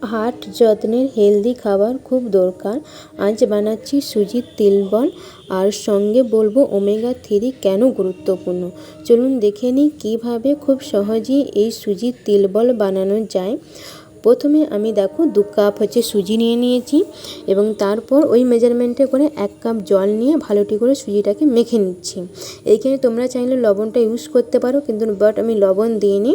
Heart যত্নের healthy খাবার খুব দরকার। আজ বানাচ্ছি সুজির তিল বল, আর সঙ্গে বলবো ওমেগা 3 কেন গুরুত্বপূর্ণ। চলুন দেখে নিই কীভাবে খুব সহজেই এই সুজির তিল বল বানানো যায়। প্রথমে আমি দেখো 2 কাপ সুজি নিয়ে নিয়েছি এবং তারপর ওই মেজারমেন্টে করে 1 কাপ জল নিয়ে ভালোটি করে সুজিটাকে মেখে নিচ্ছি। এইখানে তোমরা চাইলে লবণটা ইউজ করতে পারো, কিন্তু বাট আমি লবণ দিইনি।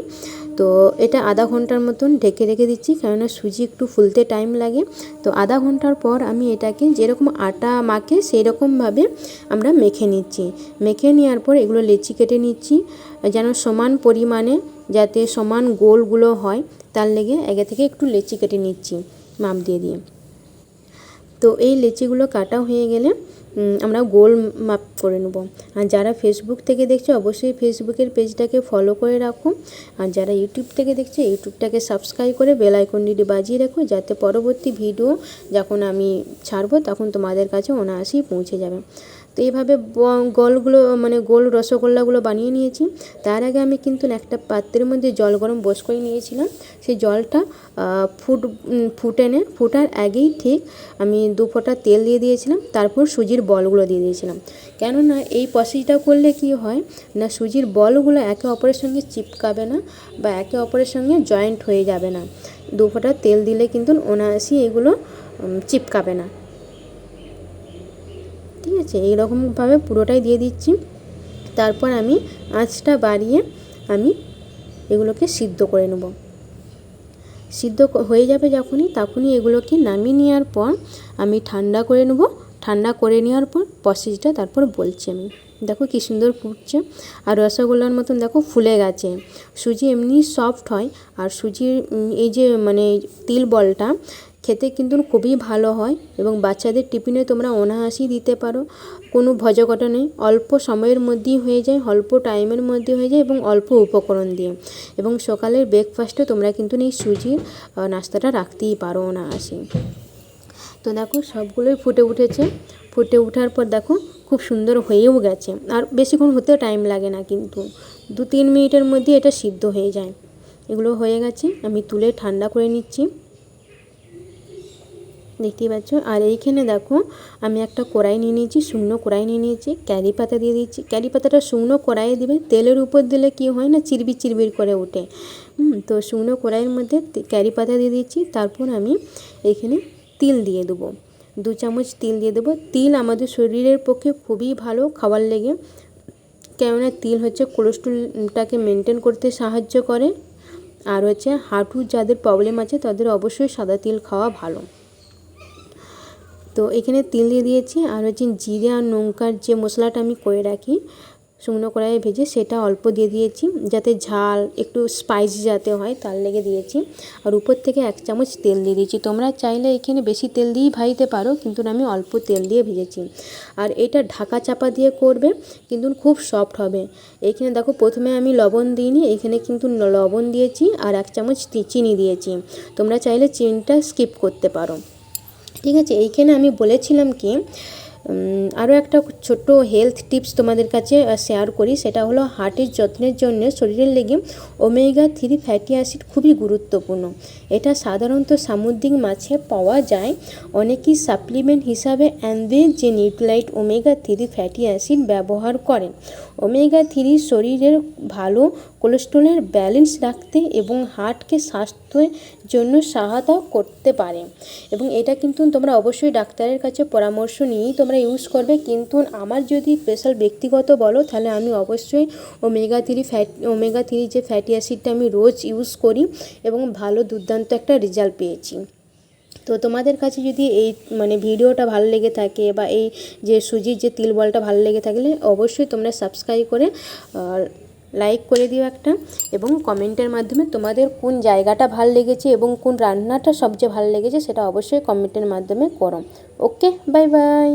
তো এটা আধা ঘন্টার মতন ঢেকে রেখে দিচ্ছি, কেননা সুজি একটু ফুলতে টাইম লাগে। তো আধা ঘন্টার পর আমি এটাকে যেরকম আটা মাখে সেই রকমভাবে আমরা মেখে নিচ্ছি। মেখে নেওয়ার পর এগুলো লেচি কেটে নিচ্ছি, যেন সমান পরিমাণে যাতে সমান গোলগুলো হয় তার লেগে আগে থেকে একটু লেচি কেটে নিচ্ছি মাপ দিয়ে দিয়ে। তো এই লেচিগুলো কাটা হয়ে গেলে আমরা গোল মাপ করে নেব। আর যারা ফেসবুক থেকে দেখছো অবশ্যই ফেসবুকের পেজটাকে ফলো করে রাখো, আর যারা ইউটিউব থেকে দেখছো ইউটিউবটাকে সাবস্ক্রাইব করে বেল আইকনটি বাজিয়ে রাখো, যাতে পরবর্তী ভিডিও যখন আমি ছাড়বো তখন তোমাদের কাছে অনায়াসেই পৌঁছে যাবে। তো এইভাবে গোলগুলো গোল রসগোল্লাগুলো বানিয়ে নিয়েছি। তার আগে আমি কিন্তু একটা পাত্রের মধ্যে জল গরম বস করে নিয়েছিলাম। সেই জলটা ফুটার আগেই ঠিক আমি 2 ফোঁটা তেল দিয়ে দিয়েছিলাম, তারপর সুজির বলগুলো দিয়ে দিয়েছিলাম। কেননা এই প্রসেসটা করলে কি হয় না, সুজির বলগুলো একে অপরের সঙ্গে চিপকাবে না বা একে অপরের সঙ্গে জয়েন্ট হয়ে যাবে না। 2 ফোঁটা তেল দিলে কিন্তু অনায়াসেই এগুলো চিপকাবে না। ঠিক আছে, এইরকমভাবে পুরোটাই দিয়ে দিচ্ছি। তারপর আমি আঁচটা বাড়িয়ে আমি এগুলোকে সিদ্ধ করে নেব। সিদ্ধ হয়ে যাবে তখনই এগুলোকে নামিয়ে নেওয়ার পর আমি ঠান্ডা করে নেব। ঠান্ডা করে নেওয়ার পর প্রসেসটা তারপর বলছি আমি। দেখো কী সুন্দর ফুটছে, আর রসগোল্লার মতন দেখো ফুলে গেছে। সুজি এমনি সফট হয়, আর সুজির এই যে তিল বলটা খেতে কিন্তু খুবই ভালো হয় এবং বাচ্চাদের টিফিনে তোমরা অনায়াসেই দিতে পারো। কোনো ভজকটা নেই, অল্প সময়ের মধ্যেই হয়ে যায়, অল্প টাইমের মধ্যে হয়ে যায় এবং অল্প উপকরণ দিয়ে। এবং সকালের ব্রেকফাস্টে তোমরা কিন্তু এই সুজির নাস্তাটা রাখতেই পারো অনায়াসেই। তো দেখো সবগুলোই ফুটে উঠেছে। ফুটে ওঠার পর দেখো খুব সুন্দর হয়েও গেছে, আর বেশিক্ষণ হতেও টাইম লাগে না, কিন্তু 2-3 মিনিটের মধ্যে এটা সিদ্ধ হয়ে যায়। এগুলো হয়ে গেছে, আমি তুলে ঠান্ডা করে নিচ্ছি, দেখতেই পাচ্ছ। আর এইখানে দেখো আমি একটা কড়াই নিয়ে নিয়েছি, শুকনো কড়াই নিয়ে নিয়েছি, ক্যারি পাতা দিয়ে দিচ্ছি। ক্যারি পাতাটা শুকনো কড়াইয়ে দিবে, তেলের উপর দিলে কি হয় না চিরবির চিরবির করে ওঠে। তো শুকনো কড়াইয়ের মধ্যে ক্যারি পাতা দিয়ে দিচ্ছি। তারপর আমি এখানে তিল দিয়ে দেবো, 2 চামচ তিল দিয়ে দেবো। তিল আমাদের শরীরের পক্ষে খুবই ভালো খাবার লেগে, কেননা তিল কোলেস্ট্রলটাকে মেনটেন করতে সাহায্য করে। আর হাঁটুর যাদের প্রবলেম আছে তাদের অবশ্যই সাদা তিল খাওয়া ভালো। তো এখানে তিল দিয়ে দিয়েছি, আর জিরে আর লঙ্কার যে মশলাটা আমি করে রাখি শুকনো কড়াইয়ে ভেজে, সেটা অল্প দিয়ে দিয়েছি, যাতে ঝাল একটু স্পাইসি যাতে হয় তার লেগে দিয়েছি। আর উপর থেকে 1 চামচ তেল দিয়ে দিয়েছি। তোমরা চাইলে এখানে বেশি তেল দিয়েই ভাজতে পারো, কিন্তু আমি অল্প তেল দিয়ে ভেজেছি। আর এটা ঢাকা চাপা দিয়ে করবে, কিন্তু খুব সফট হবে। এইখানে দেখো প্রথমে আমি লবণ দিইনি, এখানে কিন্তু লবণ দিয়েছি আর 1 চামচ চিনি দিয়েছি। তোমরা চাইলে চিনিটা স্কিপ করতে পারো। ঠিক আছে, এইখানে আমি বলেছিলাম কি আরও একটা ছোট্ট হেলথ টিপস তোমাদের কাছে শেয়ার করি। সেটা হলো হার্টের যত্নের জন্য শরীরের লেগে ওমেগা 3 ফ্যাটি অ্যাসিড খুবই গুরুত্বপূর্ণ। এটা সাধারণত সামুদ্রিক মাছে পাওয়া যায়। অনেকেই সাপ্লিমেন্ট হিসাবে যে নিউট্রিলাইট ওমেগা 3 ফ্যাটি অ্যাসিড ব্যবহার করেন। ওমেগা 3 শরীরের ভালো কোলেস্ট্রলের ব্যালেন্স রাখতে এবং হার্টকে স্বাস্থ্যের জন্য সহায়তা করতে পারে। এবং এটা কিন্তু তোমরা অবশ্যই ডাক্তারের কাছে পরামর্শ নিয়েই তোমরা ইউজ করবে। কিন্তু আমার যদি স্পেশাল ব্যক্তিগত বলো, তাহলে আমি অবশ্যই ওমেগা 3 যে ফ্যাটি অ্যাসিডটা আমি রোজ ইউজ করি এবং ভালো দুর্দান্ত একটা রেজাল্ট পেয়েছি। তো তোমাদের কাছে যদি এই ভিডিওটা ভালো লেগে থাকে বা এই যে সুজির যে তিল বলটা ভালো লেগে থাকলে অবশ্যই তোমরা সাবস্ক্রাইব করে লাইক করে দিও একটা, এবং কমেন্টের মাধ্যমে তোমাদের কোন জায়গাটা ভালো লেগেছে এবং কোন রান্নাটা সবচেয়ে ভালো লেগেছে সেটা অবশ্যই কমেন্টের মাধ্যমে করো। ওকে, বাই বাই।